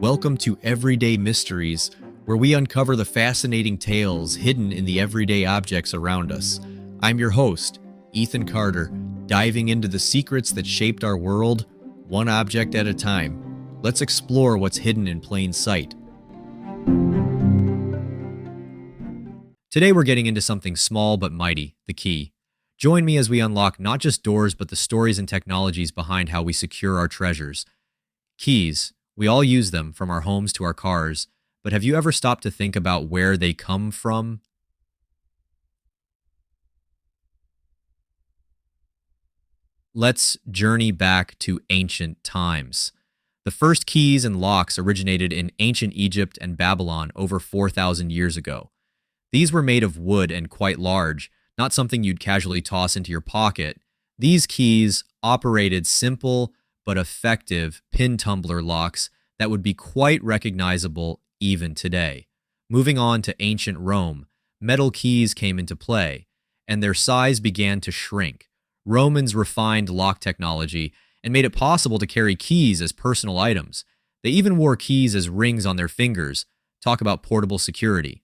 Welcome to Everyday Mysteries, where we uncover the fascinating tales hidden in the everyday objects around us. I'm your host, Ethan Carter, diving into the secrets that shaped our world, one object at a time. Let's explore what's hidden in plain sight. Today we're getting into something small but mighty, the key. Join me as we unlock not just doors but the stories and technologies behind how we secure our treasures. Keys. We all use them, from our homes to our cars, but have you ever stopped to think about where they come from? Let's journey back to ancient times. The first keys and locks originated in ancient Egypt and Babylon over 4,000 years ago. These were made of wood and quite large, not something you'd casually toss into your pocket. These keys operated simple but effective pin tumbler locks that would be quite recognizable even today. Moving on to ancient Rome, metal keys came into play, and their size began to shrink. Romans refined lock technology and made it possible to carry keys as personal items. They even wore keys as rings on their fingers. Talk about portable security.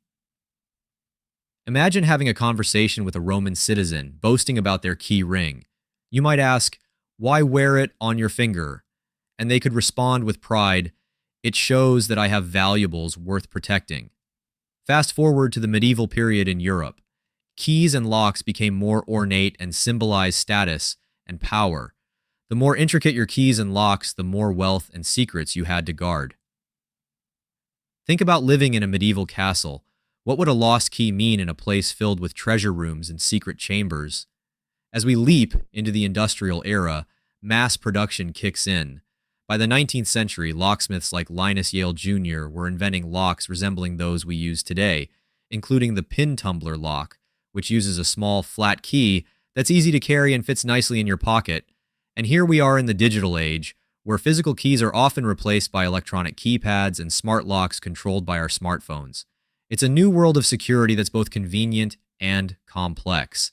Imagine having a conversation with a Roman citizen boasting about their key ring. You might ask, "Why wear it on your finger?" And they could respond with pride, "It shows that I have valuables worth protecting." Fast forward to the medieval period in Europe. Keys and locks became more ornate and symbolized status and power. The more intricate your keys and locks, the more wealth and secrets you had to guard. Think about living in a medieval castle. What would a lost key mean in a place filled with treasure rooms and secret chambers? As we leap into the industrial era, mass production kicks in. By the 19th century, locksmiths like Linus Yale Jr. were inventing locks resembling those we use today, including the pin tumbler lock, which uses a small, flat key that's easy to carry and fits nicely in your pocket. And here we are in the digital age, where physical keys are often replaced by electronic keypads and smart locks controlled by our smartphones. It's a new world of security that's both convenient and complex.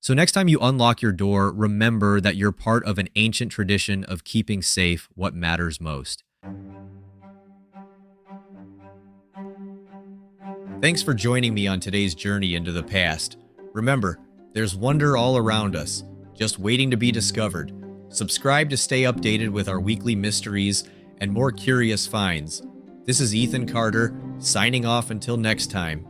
So next time you unlock your door, remember that you're part of an ancient tradition of keeping safe what matters most. Thanks for joining me on today's journey into the past. Remember, there's wonder all around us, just waiting to be discovered. Subscribe to stay updated with our weekly mysteries and more curious finds. This is Ethan Carter, signing off until next time.